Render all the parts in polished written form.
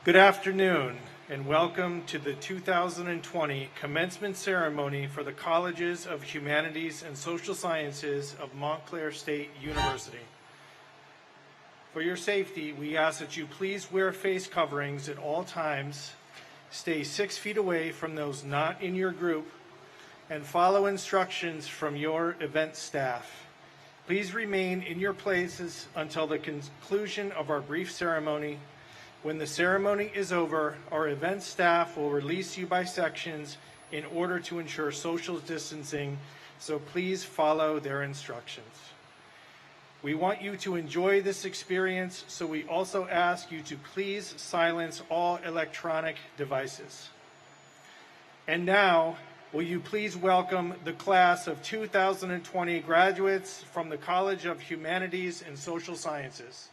Good afternoon, and welcome to the 2020 Commencement Ceremony for the Colleges of Humanities and Social Sciences of Montclair State University. For your safety, we ask that you please wear face coverings at all times, stay 6 feet away from those not in your group, and follow instructions from your event staff. Please remain in your places until the conclusion of our brief ceremony. When the ceremony is over, our event staff will release you by sections in order to ensure social distancing, so please follow their instructions. We want you to enjoy this experience, so we also ask you to please silence all electronic devices. And now, will you please welcome the class of 2020 graduates from the College of Humanities and Social Sciences.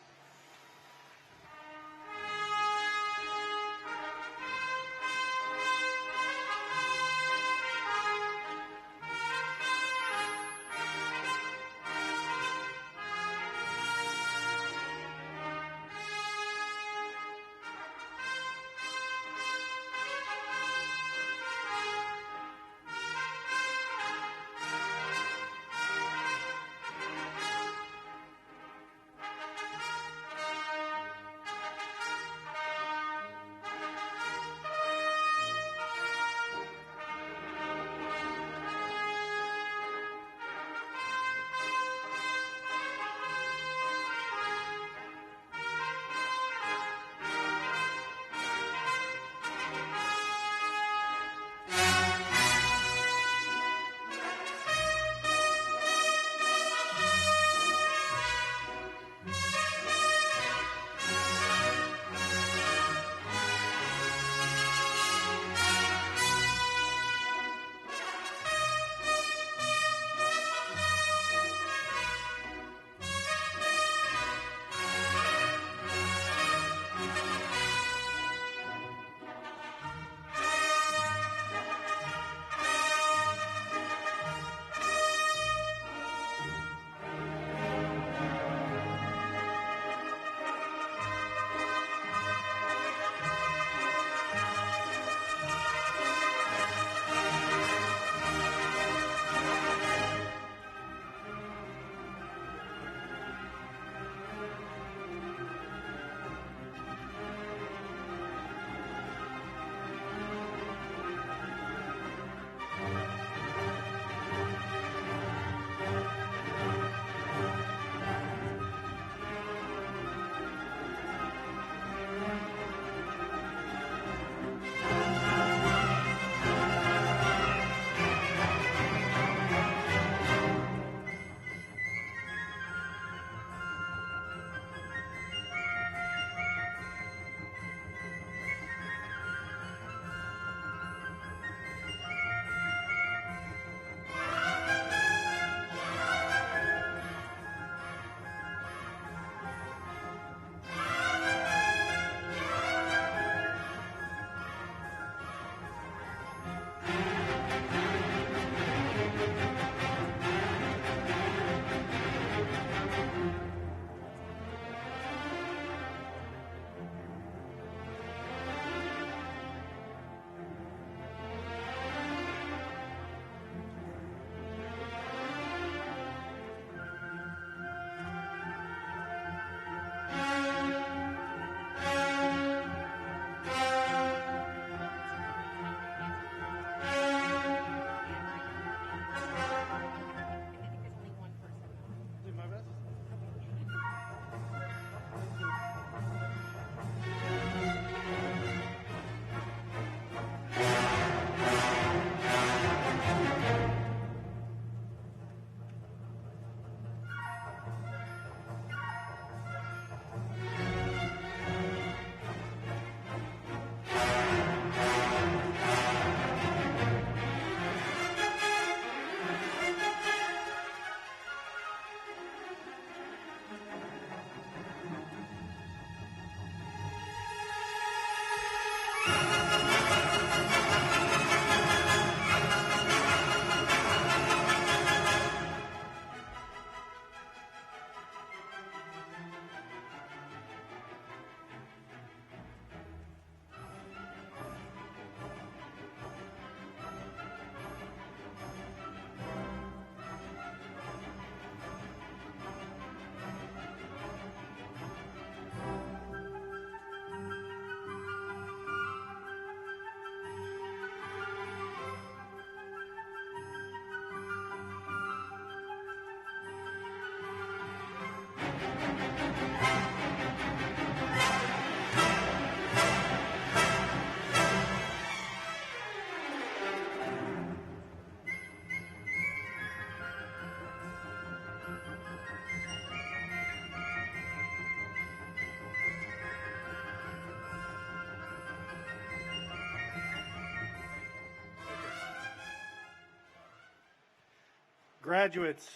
Graduates,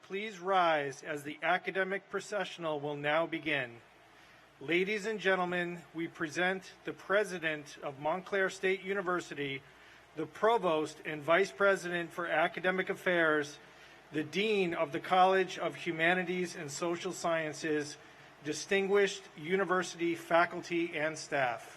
please rise as the academic processional will now begin. Ladies and gentlemen, we present the President of Montclair State University, the Provost and Vice President for Academic Affairs, the Dean of the College of Humanities and Social Sciences, distinguished university faculty and staff.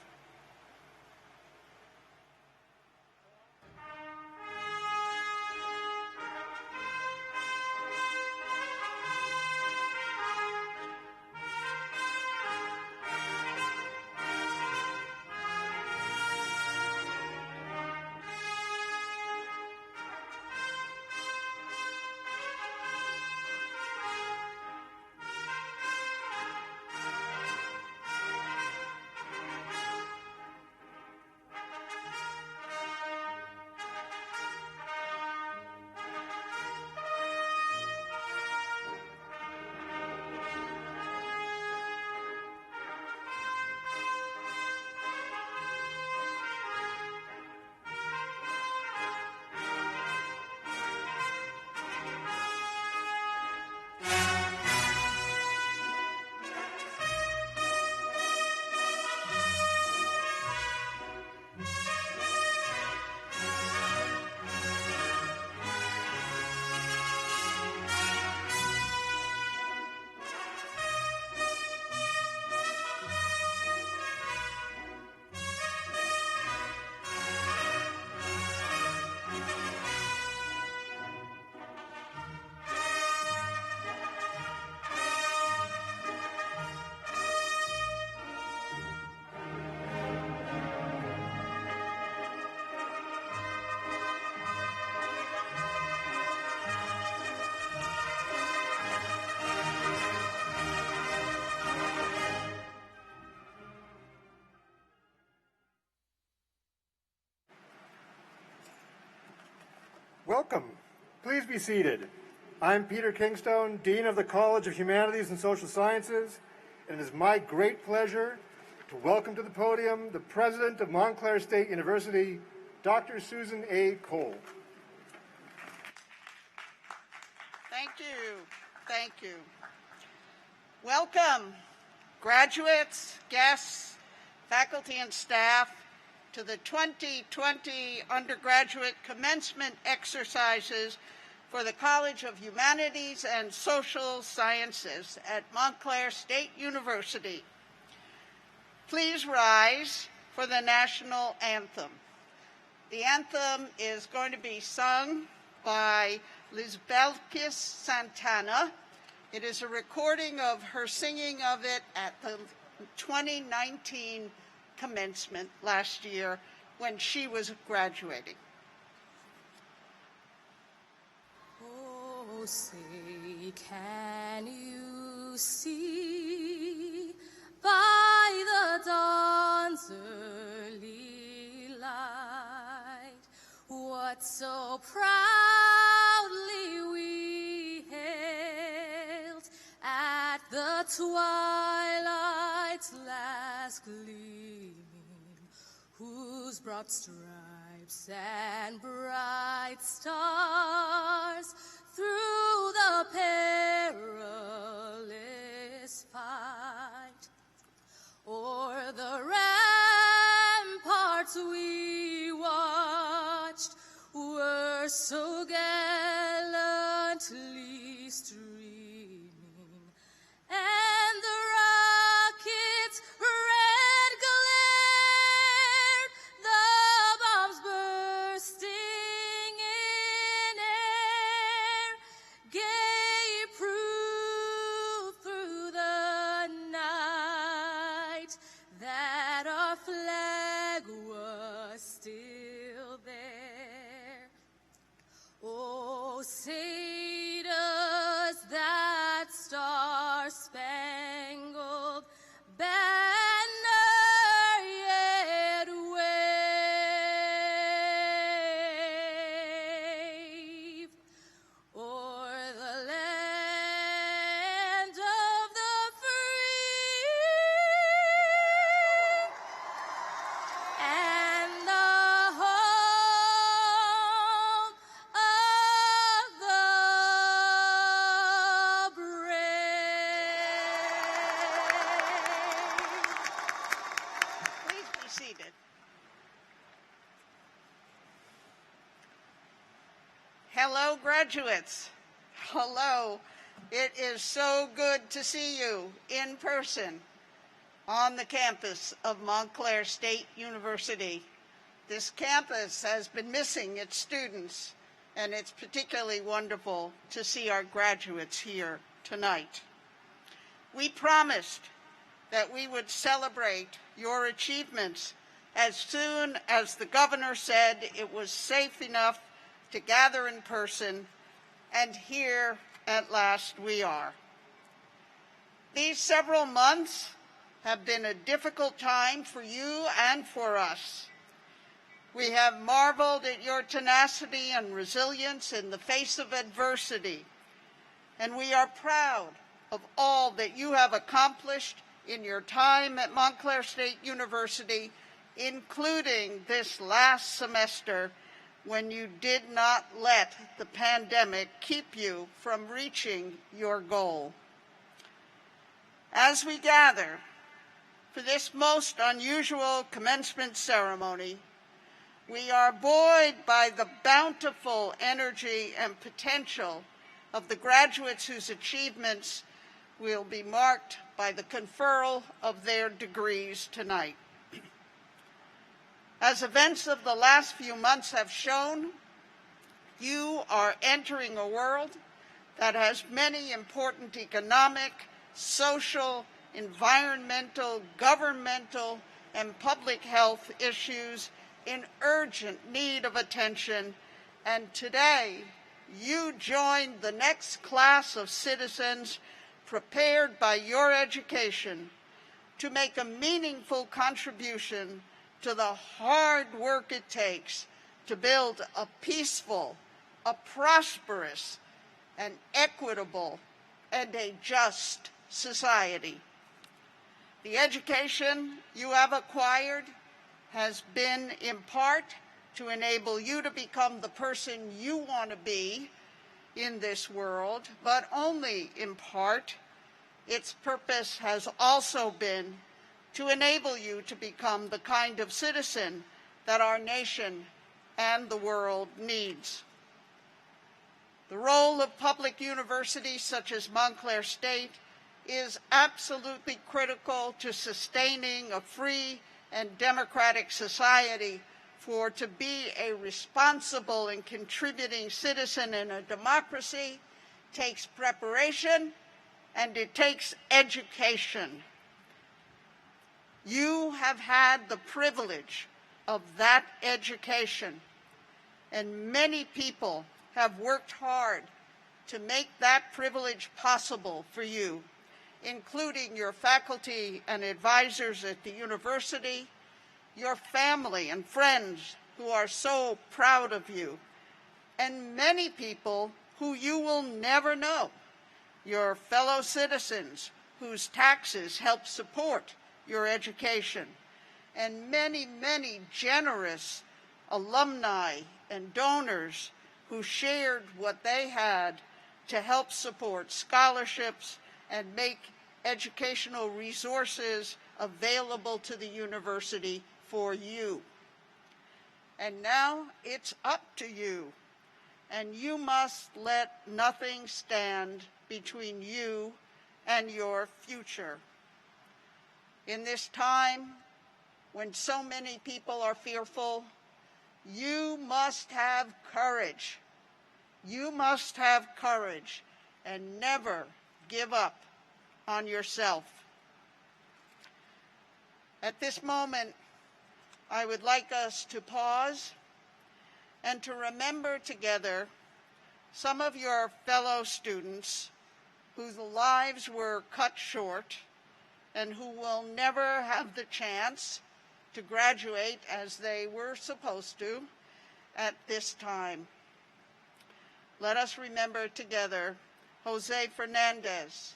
Welcome. Please be seated. I'm Peter Kingstone, Dean of the College of Humanities and Social Sciences, and it is my great pleasure to welcome to the podium the President of Montclair State University, Dr. Susan A. Cole. Thank you. Thank you. Welcome, graduates, guests, faculty, and staff, to the 2020 undergraduate commencement exercises for the College of Humanities and Social Sciences at Montclair State University. Please rise for the national anthem. The anthem is going to be sung by Lisbelkis Santana. It is a recording of her singing of it at the 2019 commencement last year when she was graduating. Oh, say, can you see by the dawn's early light what so proudly we hailed at the twilight's last gleaming, whose broad stripes and bright stars through the perilous fight o'er the ramparts we watched were so gallantly streaming, and the rockets red glared, the bombs bursting in air, gave proof through the night that Hello, graduates. Hello. It is so good to see you in person on the campus of Montclair State University. This campus has been missing its students, and it's particularly wonderful to see our graduates here tonight. We promised that we would celebrate your achievements as soon as the governor said it was safe enough to gather in person, and here at last we are. These several months have been a difficult time for you and for us. We have marveled at your tenacity and resilience in the face of adversity, and we are proud of all that you have accomplished in your time at Montclair State University, including this last semester when you did not let the pandemic keep you from reaching your goal. As we gather for this most unusual commencement ceremony, we are buoyed by the bountiful energy and potential of the graduates whose achievements will be marked by the conferral of their degrees tonight. As events of the last few months have shown, you are entering a world that has many important economic, social, environmental, governmental, and public health issues in urgent need of attention, and today you join the next class of citizens prepared by your education to make a meaningful contribution to the hard work it takes to build a peaceful, a prosperous, an equitable, and a just society. The education you have acquired has been in part to enable you to become the person you want to be in this world, but only in part. Its purpose has also been to enable you to become the kind of citizen that our nation and the world needs. The role of public universities such as Montclair State is absolutely critical to sustaining a free and democratic society, for to be a responsible and contributing citizen in a democracy takes preparation and it takes education. You have had the privilege of that education, and many people have worked hard to make that privilege possible for you, including your faculty and advisors at the university, your family and friends who are so proud of you, and many people who you will never know, your fellow citizens whose taxes help support your education, and many, many generous alumni and donors who shared what they had to help support scholarships and make educational resources available to the university for you. And now it's up to you, and you must let nothing stand between you and your future. In this time when so many people are fearful, you must have courage. You must have courage and never give up on yourself. At this moment, I would like us to pause and to remember together some of your fellow students whose lives were cut short and who will never have the chance to graduate as they were supposed to at this time. Let us remember together Jose Fernandez,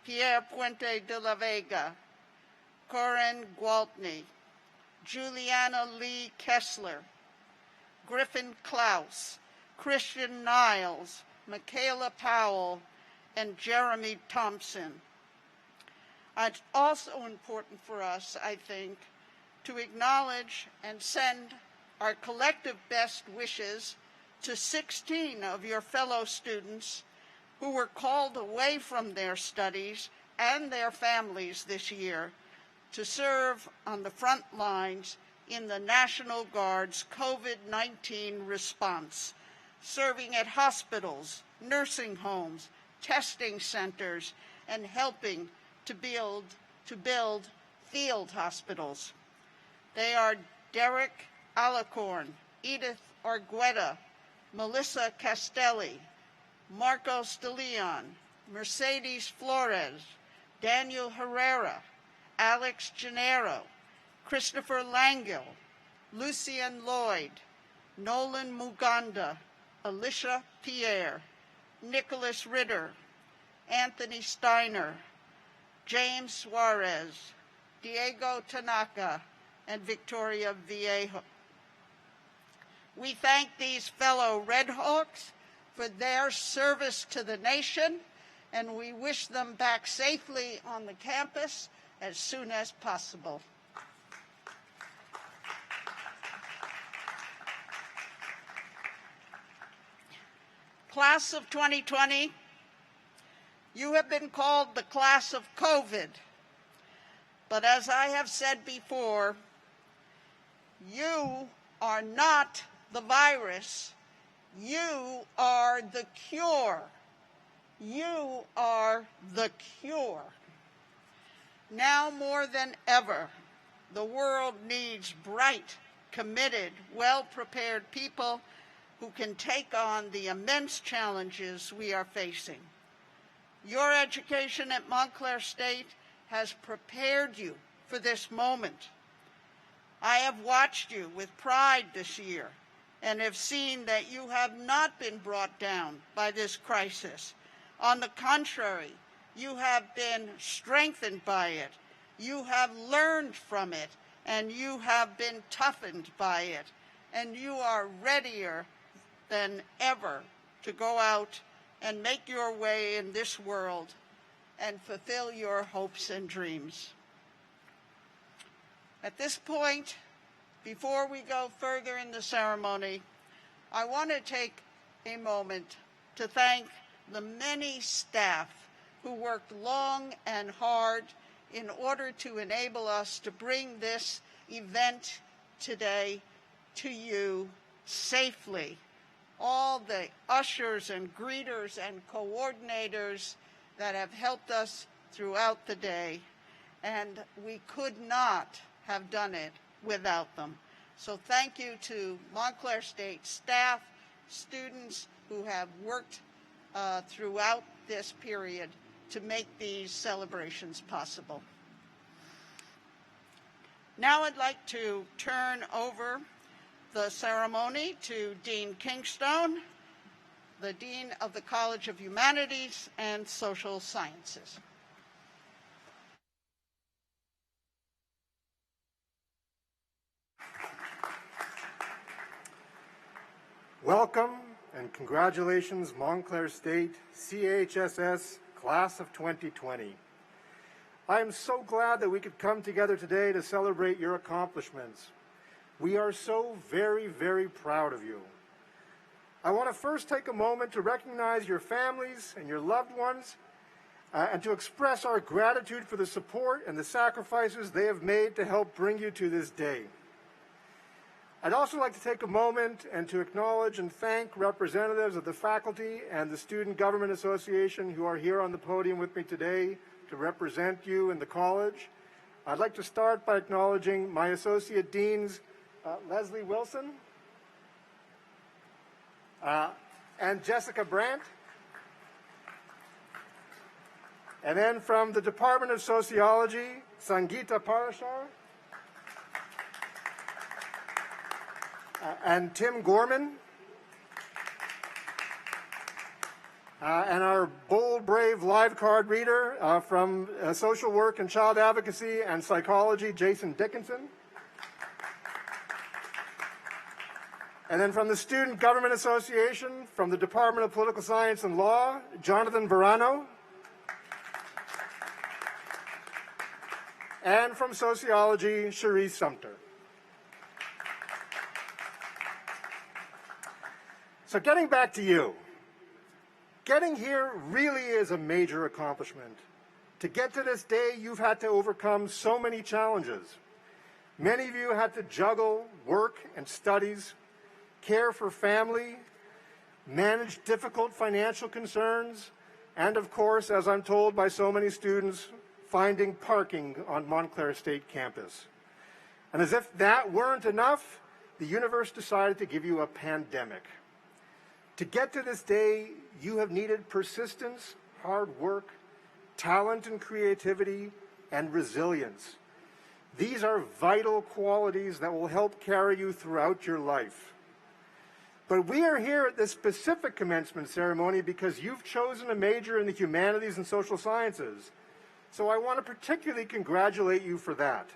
Pierre Puente de la Vega, Corinne Gwaltney, Juliana Lee Kessler, Griffin Klaus, Christian Niles, Michaela Powell, and Jeremy Thompson. It's also important for us, I think, to acknowledge and send our collective best wishes to 16 of your fellow students who were called away from their studies and their families this year to serve on the front lines in the National Guard's COVID-19 response, serving at hospitals, nursing homes, testing centers, and helping to build field hospitals. They are Derek Alacorn, Edith Argueta, Melissa Castelli, Marcos de Leon, Mercedes Flores, Daniel Herrera, Alex Gennaro, Christopher Langill, Lucien Lloyd, Nolan Muganda, Alicia Pierre, Nicholas Ritter, Anthony Steiner, James Suarez, Diego Tanaka, and Victoria Viejo. We thank these fellow Red Hawks for their service to the nation, and we wish them back safely on the campus as soon as possible. Class of 2020, you have been called the class of COVID, but as I have said before, you are not the virus. You are the cure. You are the cure. Now more than ever, the world needs bright, committed, well-prepared people who can take on the immense challenges we are facing. Your education at Montclair State has prepared you for this moment. I have watched you with pride this year and have seen that you have not been brought down by this crisis. On the contrary, you have been strengthened by it. You have learned from it, and you have been toughened by it, and you are readier than ever to go out and make your way in this world and fulfill your hopes and dreams. At this point, before we go further in the ceremony, I want to take a moment to thank the many staff who worked long and hard in order to enable us to bring this event today to you safely. All the ushers and greeters and coordinators that have helped us throughout the day, and we could not have done it without them. So thank you to Montclair State staff, students who have worked throughout this period to make these celebrations possible. Now I'd like to turn over the ceremony to Dean Kingstone, the Dean of the College of Humanities and Social Sciences. Welcome and congratulations, Montclair State CHSS Class of 2020. I am so glad that we could come together today to celebrate your accomplishments. We are so very, very proud of you. I want to first take a moment to recognize your families and your loved ones and to express our gratitude for the support and the sacrifices they have made to help bring you to this day. I'd also like to take a moment and to acknowledge and thank representatives of the faculty and the Student Government Association who are here on the podium with me today to represent you in the college. I'd like to start by acknowledging my Associate Deans, Leslie Wilson and Jessica Brandt. And then from the Department of Sociology, Sangeeta Parashar and Tim Gorman. And our bold, brave live card reader from Social Work and Child Advocacy and Psychology, Jason Dickinson. And then from the Student Government Association, from the Department of Political Science and Law, Jonathan Verano. And from Sociology, Cherise Sumter. So getting back to you, getting here really is a major accomplishment. To get to this day, you've had to overcome so many challenges. Many of you had to juggle work and studies, care for family, manage difficult financial concerns, and of course, as I'm told by so many students, finding parking on Montclair State campus. And as if that weren't enough, the universe decided to give you a pandemic. To get to this day, you have needed persistence, hard work, talent and creativity, and resilience. These are vital qualities that will help carry you throughout your life. But we are here at this specific commencement ceremony because you've chosen a major in the humanities and social sciences. So I want to particularly congratulate you for that.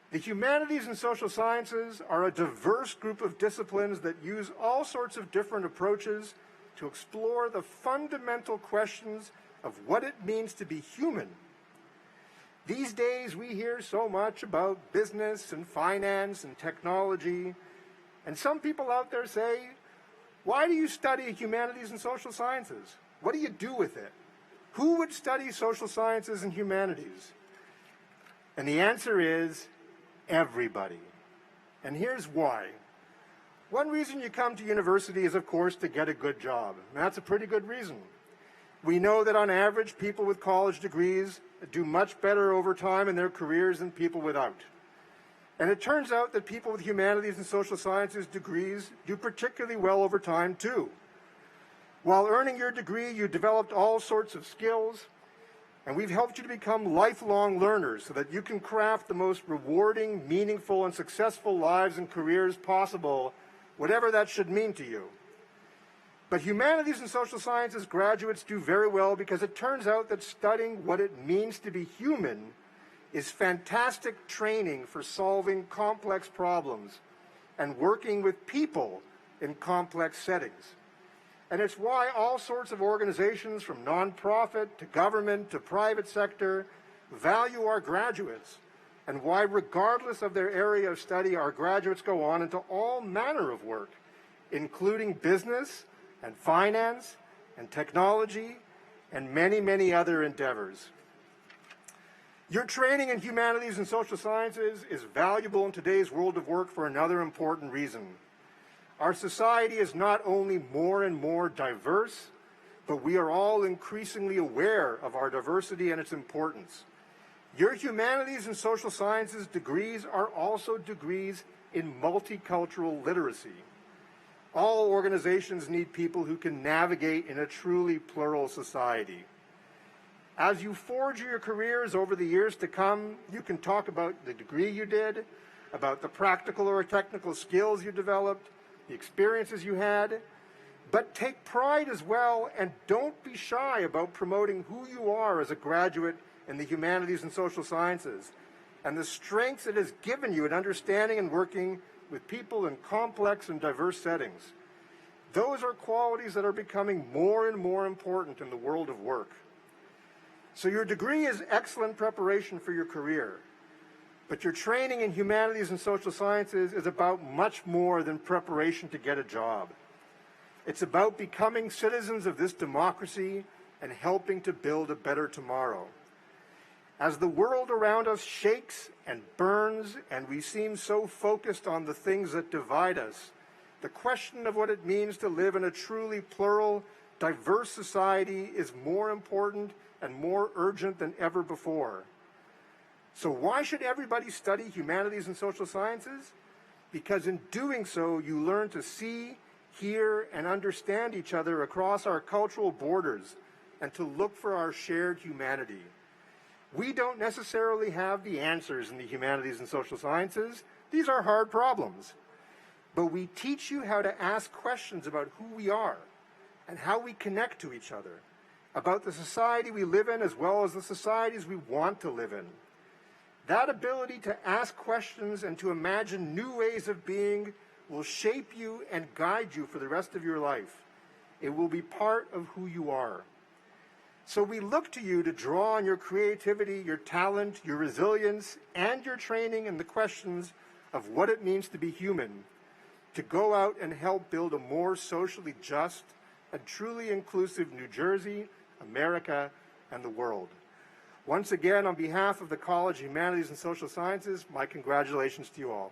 The humanities and social sciences are a diverse group of disciplines that use all sorts of different approaches to explore the fundamental questions of what it means to be human. These days we hear so much about business and finance and technology, and some people out there say, why do you study humanities and social sciences? What do you do with it? Who would study social sciences and humanities? And the answer is everybody. And here's why. One reason you come to university is, of course, to get a good job. And that's a pretty good reason. We know that on average, people with college degrees do much better over time in their careers than people without. And it turns out that people with humanities and social sciences degrees do particularly well over time, too. While earning your degree, you developed all sorts of skills, and we've helped you to become lifelong learners so that you can craft the most rewarding, meaningful, and successful lives and careers possible, whatever that should mean to you. But humanities and social sciences graduates do very well because it turns out that studying what it means to be human is fantastic training for solving complex problems and working with people in complex settings. And it's why all sorts of organizations, from nonprofit to government to private sector, value our graduates, and why, regardless of their area of study, our graduates go on into all manner of work, including business and finance and technology and many, many other endeavors. Your training in humanities and social sciences is valuable in today's world of work for another important reason. Our society is not only more and more diverse, but we are all increasingly aware of our diversity and its importance. Your humanities and social sciences degrees are also degrees in multicultural literacy. All organizations need people who can navigate in a truly plural society. As you forge your careers over the years to come, you can talk about the degree you did, about the practical or technical skills you developed, the experiences you had, but take pride as well and don't be shy about promoting who you are as a graduate in the humanities and social sciences and the strengths it has given you in understanding and working with people in complex and diverse settings. Those are qualities that are becoming more and more important in the world of work. So your degree is excellent preparation for your career. But your training in humanities and social sciences is about much more than preparation to get a job. It's about becoming citizens of this democracy and helping to build a better tomorrow. As the world around us shakes and burns and we seem so focused on the things that divide us, the question of what it means to live in a truly plural, diverse society is more important and more urgent than ever before. So why should everybody study humanities and social sciences? Because in doing so, you learn to see, hear, and understand each other across our cultural borders and to look for our shared humanity. We don't necessarily have the answers in the humanities and social sciences. These are hard problems. But we teach you how to ask questions about who we are and how we connect to each other, about the society we live in as well as the societies we want to live in. That ability to ask questions and to imagine new ways of being will shape you and guide you for the rest of your life. It will be part of who you are. So we look to you to draw on your creativity, your talent, your resilience, and your training in the questions of what it means to be human, to go out and help build a more socially just and truly inclusive New Jersey, America, and the world. Once again, on behalf of the College of Humanities and Social Sciences, my congratulations to you all.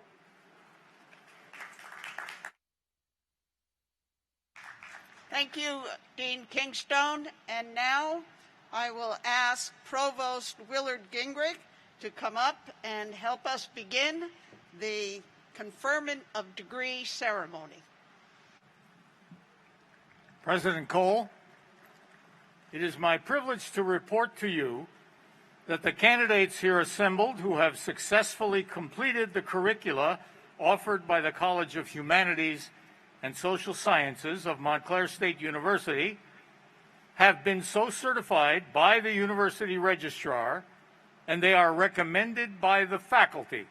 Thank you, Dean Kingstone. And now I will ask Provost Willard Gingrich to come up and help us begin the conferment of degree ceremony. President Cole, it is my privilege to report to you that the candidates here assembled who have successfully completed the curricula offered by the College of Humanities and Social Sciences of Montclair State University have been so certified by the university registrar, and they are recommended by the faculty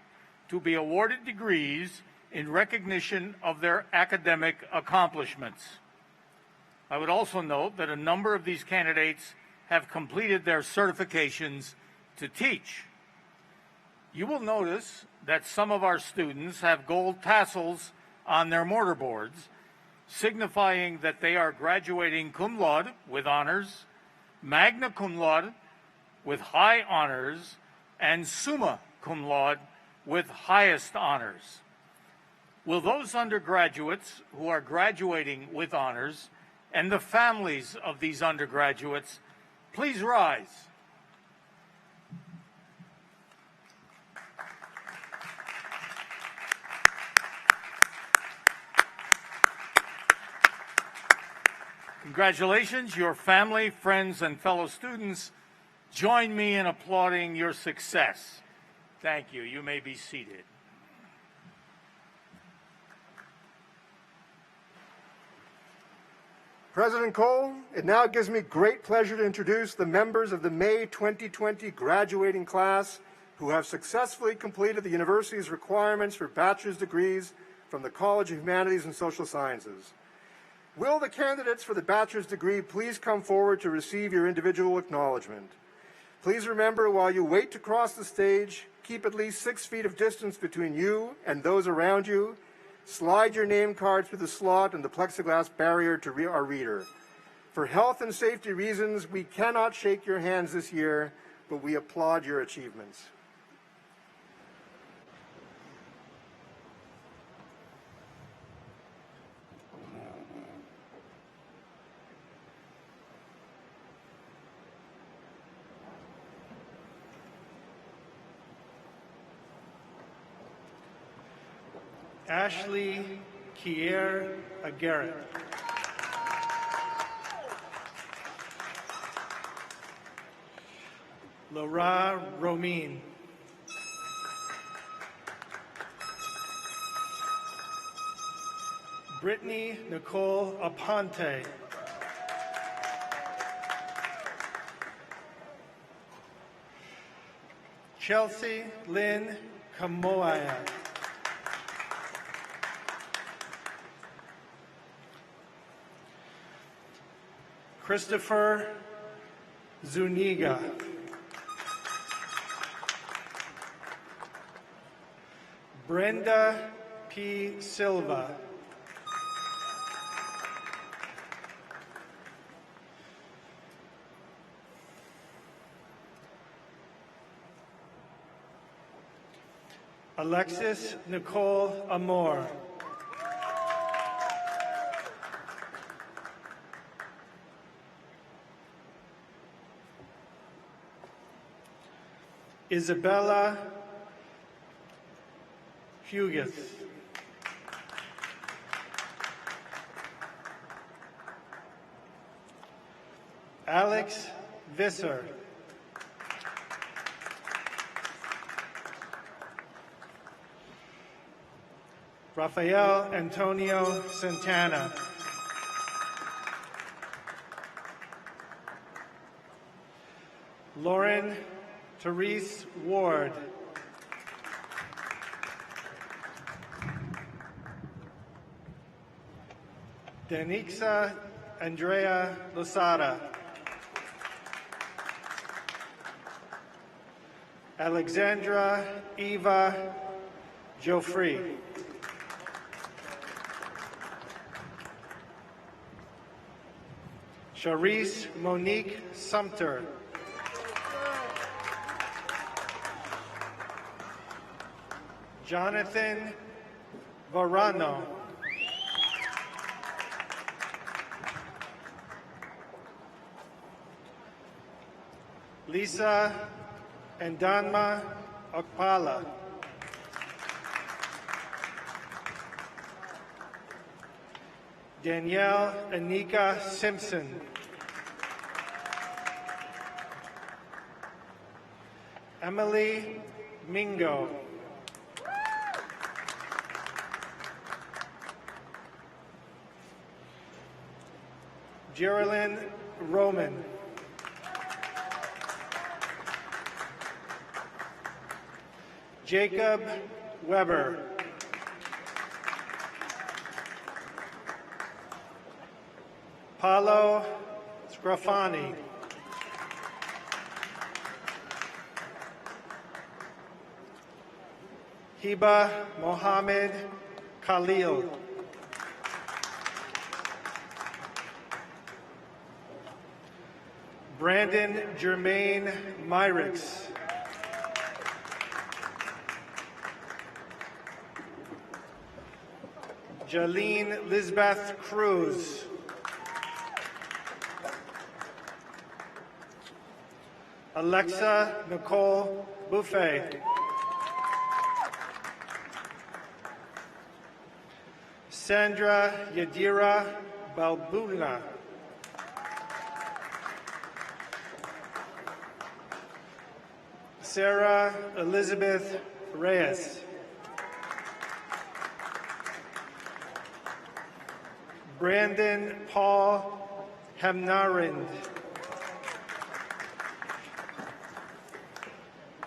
to be awarded degrees in recognition of their academic accomplishments. I would also note that a number of these candidates have completed their certifications to teach. You will notice that some of our students have gold tassels on their mortarboards, signifying that they are graduating cum laude with honors, magna cum laude with high honors, and summa cum laude with highest honors. Will those undergraduates who are graduating with honors and the families of these undergraduates please rise? Congratulations, your family, friends, and fellow students. Join me in applauding your success. Thank you. You may be seated. President Cole, it now gives me great pleasure to introduce the members of the May 2020 graduating class who have successfully completed the university's requirements for bachelor's degrees from the College of Humanities and Social Sciences. Will the candidates for the bachelor's degree please come forward to receive your individual acknowledgement? Please remember, while you wait to cross the stage, keep at least 6 feet of distance between you and those around you. Slide your name card through the slot and the plexiglass barrier to our reader. For health and safety reasons, we cannot shake your hands this year, but we applaud your achievements. Ashley Kier Garrett. Laura Romine. Brittany Nicole Aponte. Chelsea Lynn Kamoaya. Christopher Zuniga. Brenda P. Silva. Alexis Nicole Amor. Isabella Hughes. Alex Visser. Rafael Antonio Santana. Lauren Therese Ward. Danixa Andrea Losada. Alexandra Eva Joffrey. Charisse Monique Sumter. Jonathan Varano. Lisa Andanma Okpala. Danielle Anika Simpson. Emily Mingo. Geraldine Roman. Jacob Weber. Paolo Scrafani. Hiba Mohammed Khalil. Brandon Jermaine Myrix. Jalene Lisbeth Cruz. Alexa Nicole Buffet. Sandra Yadira Balbuna. Sarah Elizabeth Reyes. Brandon Paul Hamnarind.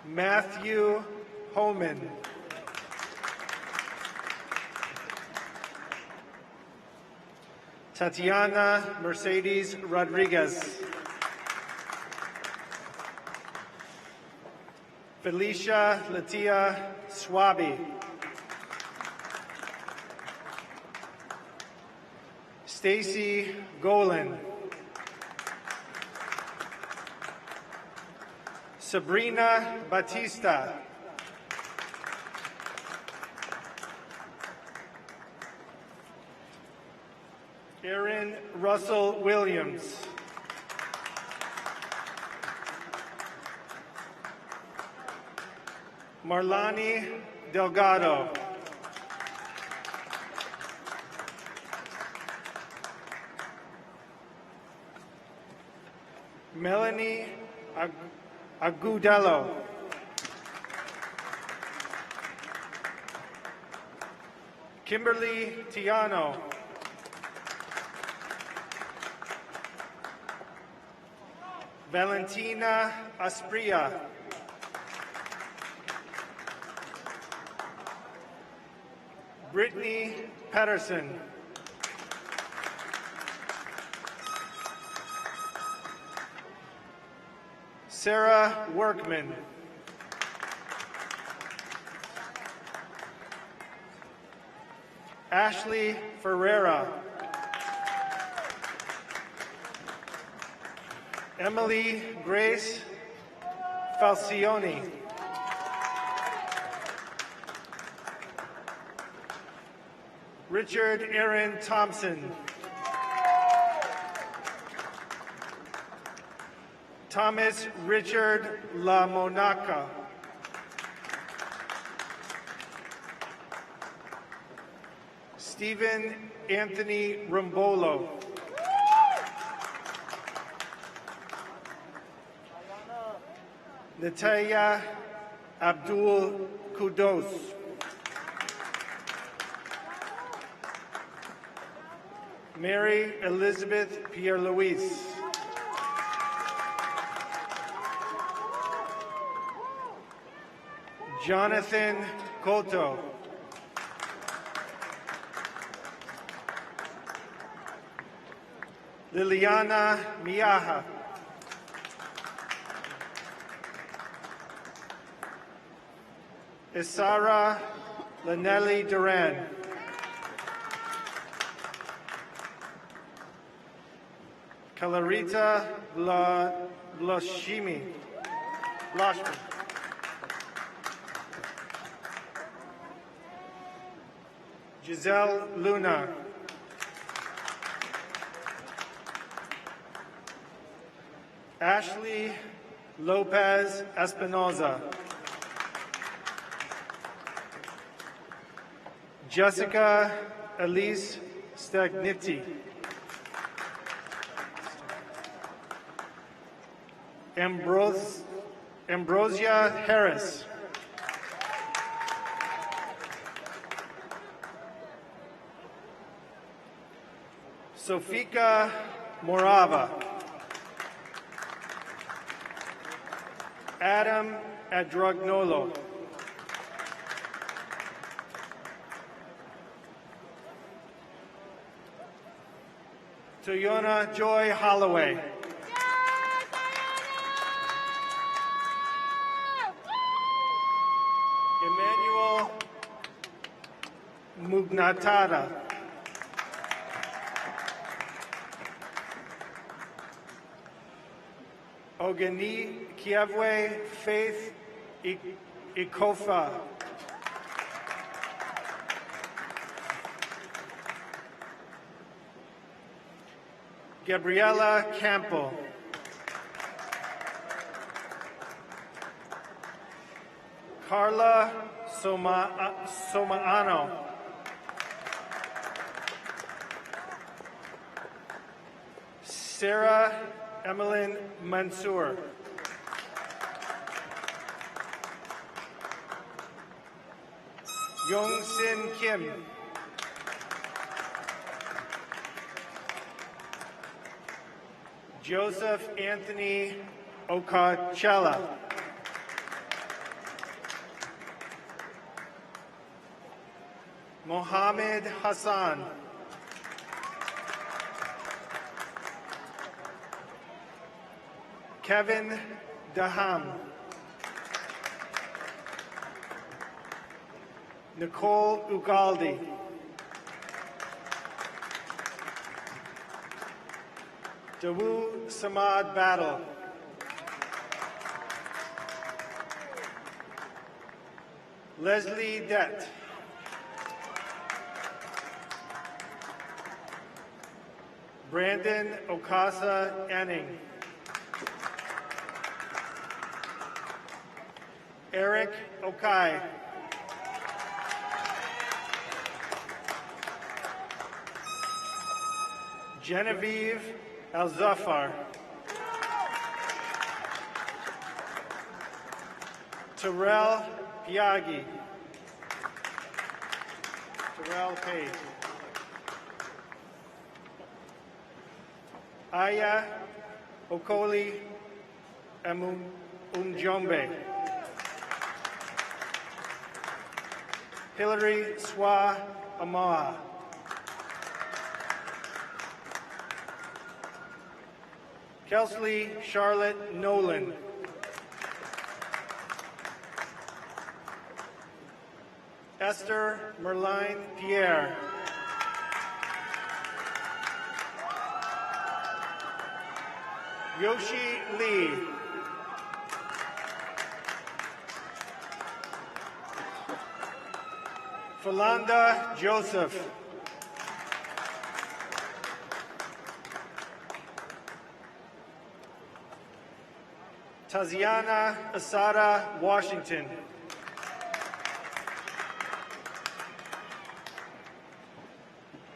Matthew Homan. Tatiana Mercedes Rodriguez. Felicia Latia Swaby. Stacy Golan. Sabrina Batista. Aaron Russell Williams. Marlani Delgado. Melanie Agudelo. Kimberly Tiano. Valentina Aspria. Brittany Patterson. Sarah Workman. Ashley Ferreira. Emily Grace Falcioni. Richard Aaron Thompson. Thomas Richard La Monaca. Stephen Anthony Rumbolo. Natalia Abdul Kudos. Mary Elizabeth Pierre-Louise. Jonathan Cotto. Liliana Miaja. Isara Lanelli Duran. Kalarita Bloshimi. Giselle Luna. Ashley Lopez Espinoza. Jessica Elise Stagniti. Ambrosia Harris. Sofika Morava. Adam Adrognolo. Toyona Joy Holloway. Emmanuel Mugnatada. Ogani Kievwe Faith Ikofa. Gabriela Campo. Carla Somaano. Sarah Emmeline Mansour. Yong Sin Kim. Joseph Anthony Ocachella. Mohammed Hassan. Kevin Daham. Nicole Ugaldi. Dawu Samad Battle. Leslie Dett. Brandon Okasa Anning. Eric Okai. Genevieve Al-Zafar. Terrell Piaggi. Terrell Page. Aya Okoli Unjombe. Hillary Swa Amaa. Kelsley Charlotte Nolan. Esther Merline Pierre. Yoshi Lee. Philanda Joseph. Taziana Asada Washington.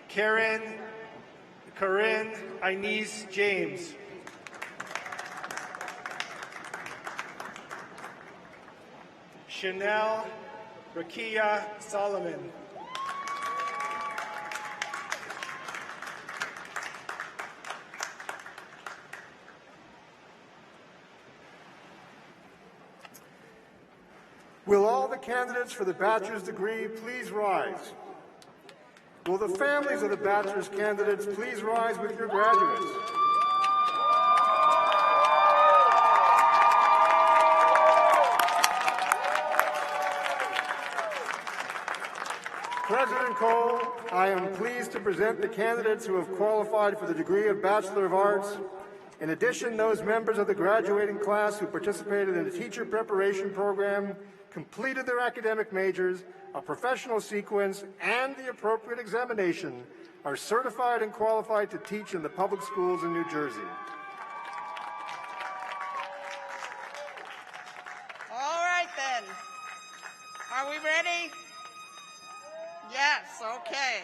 Corinne Inez James. Chanel Rakia Solomon. Will all the candidates for the bachelor's degree please rise? Will the families of the bachelor's candidates please rise with your graduates? President Cole, I am pleased to present the candidates who have qualified for the degree of Bachelor of Arts. In addition, those members of the graduating class who participated in the teacher preparation program, completed their academic majors, a professional sequence, and the appropriate examination are certified and qualified to teach in the public schools in New Jersey. All right then. Are we ready? Yes, okay.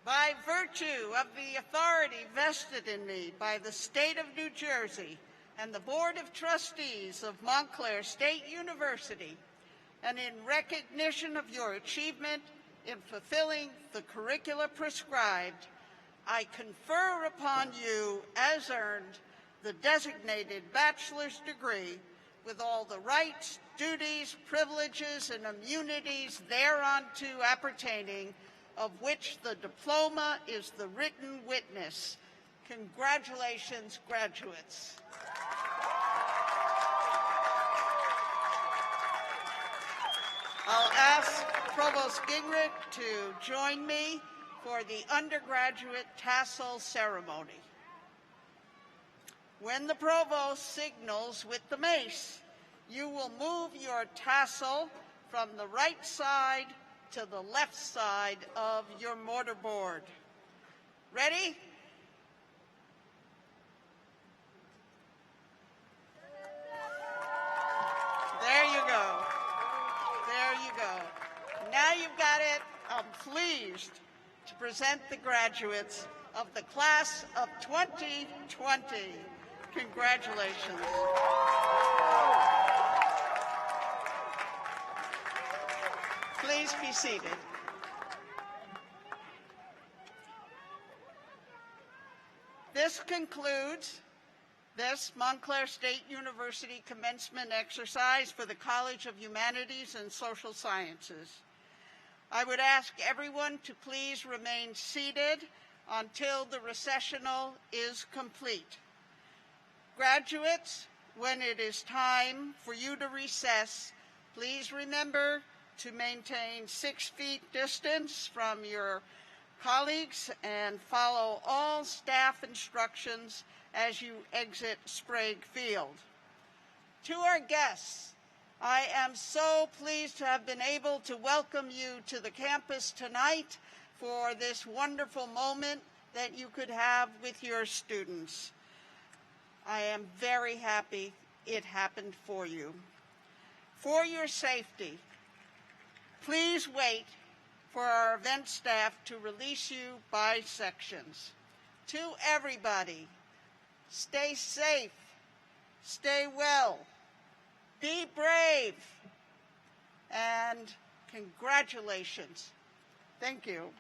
By virtue of the authority vested in me by the State of New Jersey and the Board of Trustees of Montclair State University, and in recognition of your achievement in fulfilling the curricula prescribed, I confer upon you, as earned, the designated bachelor's degree with all the rights, duties, privileges, and immunities thereunto appertaining, of which the diploma is the written witness. Congratulations, graduates. I'll ask Provost Gingrich to join me for the undergraduate tassel ceremony. When the provost signals with the mace, you will move your tassel from the right side to the left side of your mortarboard. Ready? There you go. There you go. Now you've got it. I'm pleased to present the graduates of the class of 2020. Congratulations. Please be seated. This concludes this Montclair State University commencement exercise for the College of Humanities and Social Sciences. I would ask everyone to please remain seated until the recessional is complete. Graduates, when it is time for you to recess, please remember to maintain 6 feet distance from your colleagues and follow all staff instructions as you exit Sprague Field. To our guests, I am so pleased to have been able to welcome you to the campus tonight for this wonderful moment that you could have with your students. I am very happy it happened for you. For your safety, please wait for our event staff to release you by sections. To everybody, stay safe, stay well, be brave, and congratulations. Thank you.